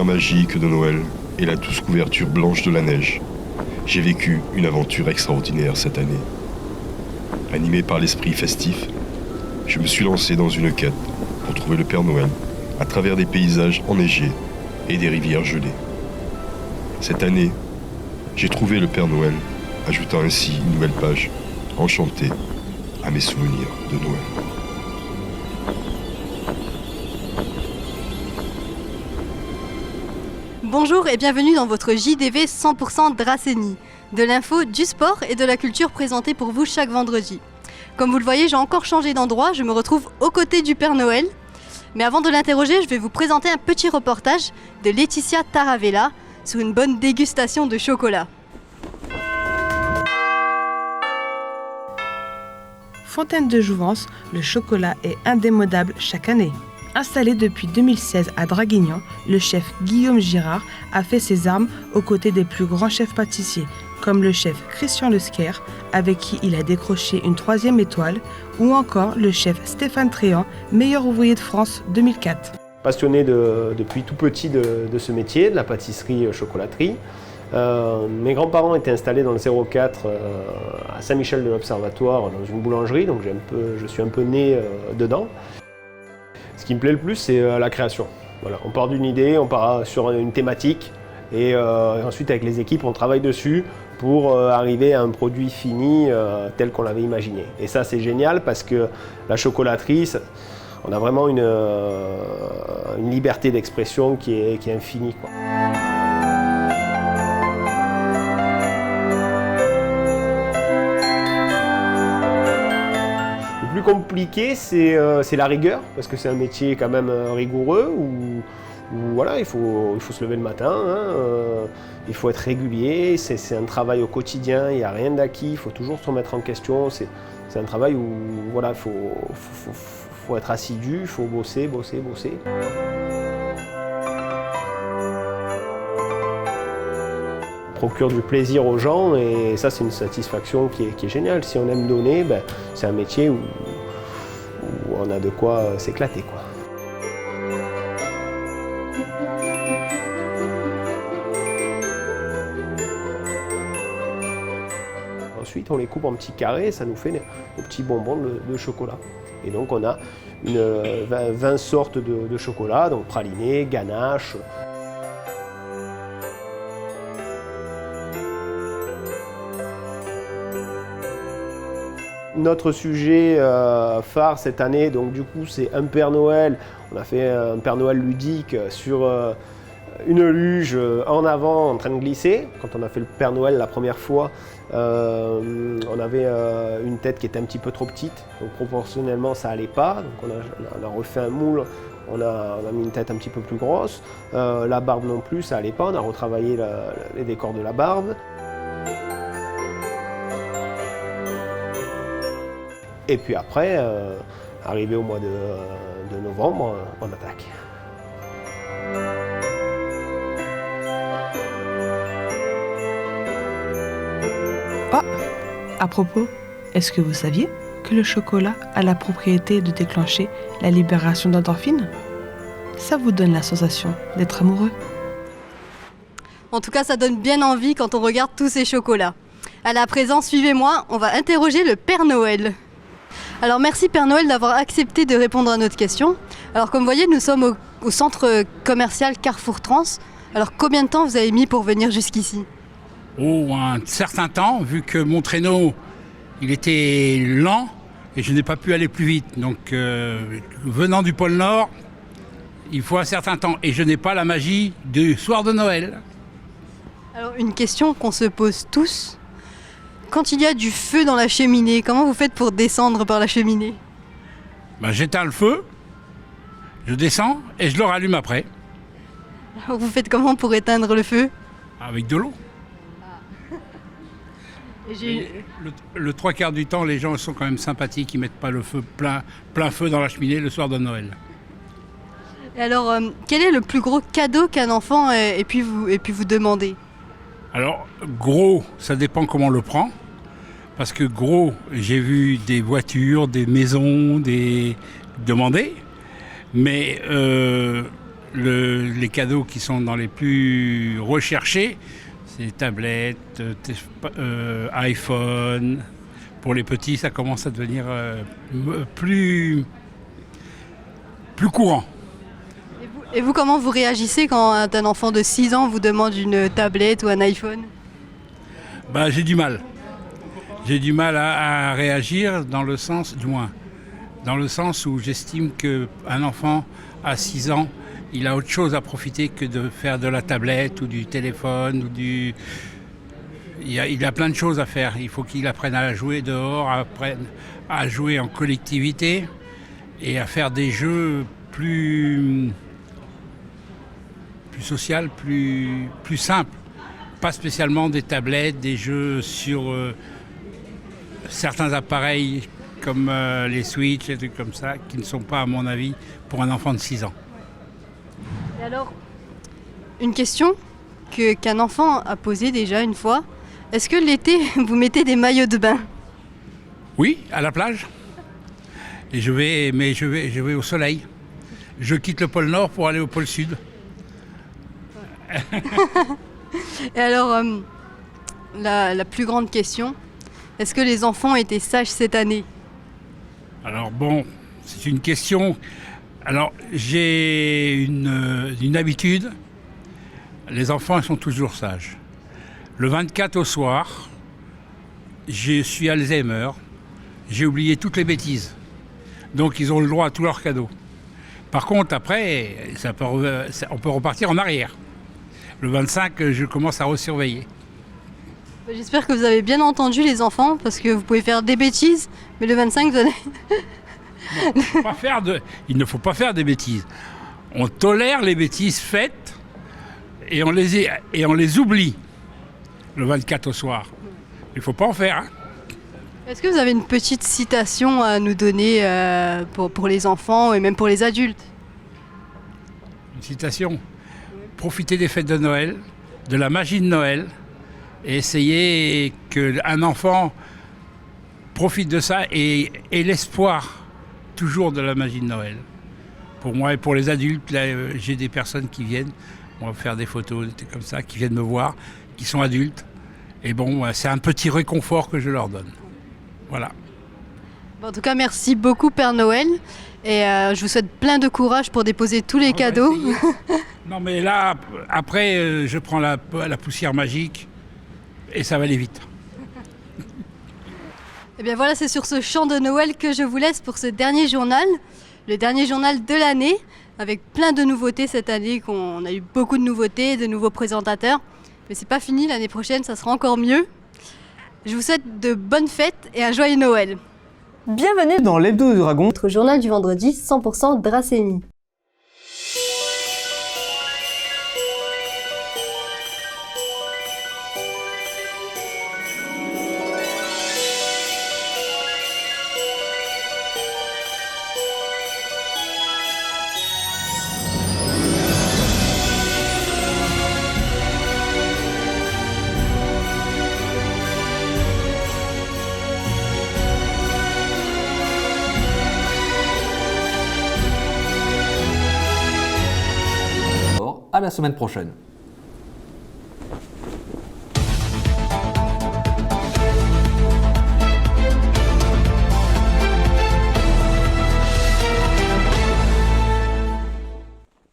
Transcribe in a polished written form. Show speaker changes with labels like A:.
A: lumière magique de Noël et la douce couverture blanche de la neige, j'ai vécu une aventure extraordinaire cette année. Animé par l'esprit festif, je me suis lancé dans une quête pour trouver le Père Noël à travers des paysages enneigés et des rivières gelées. Cette année, j'ai trouvé le Père Noël, ajoutant ainsi une nouvelle page enchantée à mes souvenirs de Noël.
B: Bonjour et bienvenue dans votre JDV 100% Dracénie, de l'info, du sport et de la culture présentée pour vous chaque vendredi. Comme vous le voyez, j'ai encore changé d'endroit, je me retrouve aux côtés du Père Noël. Mais avant de l'interroger, je vais vous présenter un petit reportage de Laetitia Taravella sur une bonne dégustation de chocolat.
C: Fontaine de Jouvence, le chocolat est indémodable chaque année. Installé depuis 2016 à Draguignan, le chef Guillaume Girard a fait ses armes aux côtés des plus grands chefs pâtissiers, comme le chef Christian Lesquer, avec qui il a décroché une 3e étoile, ou encore le chef Stéphane Tréant, meilleur ouvrier de France 2004.
D: Passionné depuis tout petit de ce métier, de la pâtisserie-chocolaterie. Mes grands-parents étaient installés dans le 04 à Saint-Michel de l'Observatoire, dans une boulangerie, donc je suis un peu né dedans. Ce qui me plaît le plus, c'est la création. Voilà, on part d'une idée, on part sur une thématique et ensuite avec les équipes, on travaille dessus pour arriver à un produit fini tel qu'on l'avait imaginé. Et ça, c'est génial parce que la chocolaterie, on a vraiment une liberté d'expression qui est infinie, quoi. Le plus compliqué, c'est la rigueur, parce que c'est un métier quand même rigoureux, où voilà, il faut se lever le matin, il faut être régulier, c'est un travail au quotidien, il n'y a rien d'acquis, il faut toujours se remettre en question, c'est un travail où voilà, il faut être assidu, il faut bosser. Procure du plaisir aux gens et ça c'est une satisfaction qui est géniale. Si on aime donner, c'est un métier où on a de quoi s'éclater, quoi. Ensuite on les coupe en petits carrés, ça nous fait des petits bonbons de chocolat. Et donc on a 20 sortes de chocolat, donc praliné, ganache. Notre sujet phare cette année, donc du coup c'est un Père Noël. On a fait un Père Noël ludique sur une luge en avant en train de glisser. Quand on a fait le Père Noël la première fois, on avait une tête qui était un petit peu trop petite, donc proportionnellement ça allait pas. Donc on a refait un moule, on a mis une tête un petit peu plus grosse. La barbe non plus, ça allait pas, on a retravaillé les décors de la barbe. Et puis après, arrivé au mois de novembre, on attaque.
C: Ah, à propos, est-ce que vous saviez que le chocolat a la propriété de déclencher la libération d'endorphines ? Ça vous donne la sensation d'être amoureux ?
B: En tout cas, ça donne bien envie quand on regarde tous ces chocolats. Allez, à présent, suivez-moi, on va interroger le Père Noël. Alors merci Père Noël d'avoir accepté de répondre à notre question. Alors comme vous voyez, nous sommes au centre commercial Carrefour Trans. Alors combien de temps vous avez mis pour venir jusqu'ici ?
E: Oh, un certain temps, vu que mon traîneau, il était lent et je n'ai pas pu aller plus vite. Donc venant du pôle Nord, il faut un certain temps et je n'ai pas la magie du soir de Noël.
B: Alors une question qu'on se pose tous. Quand il y a du feu dans la cheminée, comment vous faites pour descendre par la cheminée ?
E: J'éteins le feu, je descends et je le rallume après.
B: Alors vous faites comment pour éteindre le feu ?
E: Avec de l'eau. Le 3/4 du temps, les gens sont quand même sympathiques, ils ne mettent pas le feu plein feu dans la cheminée le soir de Noël.
B: Et alors, quel est le plus gros cadeau qu'un enfant ait pu vous demander ?
E: Alors, gros, ça dépend comment on le prend. Parce que gros, j'ai vu des voitures, des maisons, des demandés. Mais Les cadeaux qui sont dans les plus recherchés, c'est tablettes, iPhone. Pour les petits, ça commence à devenir plus courant.
B: Et vous, comment vous réagissez quand un enfant de 6 ans vous demande une tablette ou un iPhone?
E: Bah, j'ai du mal. J'ai du mal à réagir dans le sens où j'estime qu'un enfant à 6 ans, il a autre chose à profiter que de faire de la tablette ou du téléphone ou il a plein de choses à faire. Il faut qu'il apprenne à jouer dehors, apprenne à jouer en collectivité et à faire des jeux plus social, plus simple. Pas spécialement des tablettes, des jeux sur certains appareils comme les Switch, des trucs comme ça, qui ne sont pas, à mon avis, pour un enfant de 6 ans.
B: Et alors, une question qu'un enfant a posée déjà une fois. Est-ce que l'été, vous mettez des maillots de bain?
E: Oui, à la plage. Et je vais au soleil. Je quitte le pôle Nord pour aller au pôle Sud.
B: Et alors, la plus grande question, est-ce que les enfants étaient sages cette année?
E: Alors bon, c'est une question. Alors j'ai une habitude. Les enfants ils sont toujours sages. Le 24 au soir, je suis Alzheimer. J'ai oublié toutes les bêtises. Donc ils ont le droit à tous leurs cadeaux. Par contre, après, on peut repartir en arrière. Le 25, je commence à resurveiller.
B: J'espère que vous avez bien entendu les enfants, parce que vous pouvez faire des bêtises, mais le 25, vous allez...
E: Il ne faut pas faire des bêtises. On tolère les bêtises faites et on les oublie le 24 au soir. Il ne faut pas en faire. Hein.
B: Est-ce que vous avez une petite citation à nous donner pour les enfants et même pour les adultes?
E: Une citation. Profitez des fêtes de Noël, de la magie de Noël, et essayez qu'un enfant profite de ça et l'espoir toujours de la magie de Noël. Pour moi et pour les adultes, là, j'ai des personnes qui viennent, on va faire des photos, des trucs comme ça, qui viennent me voir, qui sont adultes. Et bon, c'est un petit réconfort que je leur donne. Voilà.
B: En tout cas, merci beaucoup Père Noël. Et je vous souhaite plein de courage pour déposer tous les cadeaux.
E: Non mais là, après, je prends la poussière magique et ça va aller vite.
B: Et bien voilà, c'est sur ce chant de Noël que je vous laisse pour ce dernier journal. Le dernier journal de l'année, avec plein de nouveautés cette année. On a eu beaucoup de nouveautés, de nouveaux présentateurs. Mais c'est pas fini, l'année prochaine, ça sera encore mieux. Je vous souhaite de bonnes fêtes et un joyeux Noël.
F: Bienvenue dans l'Hebdo du Dragon,
B: Notre journal du vendredi 100% Dracénie.
F: à la semaine prochaine.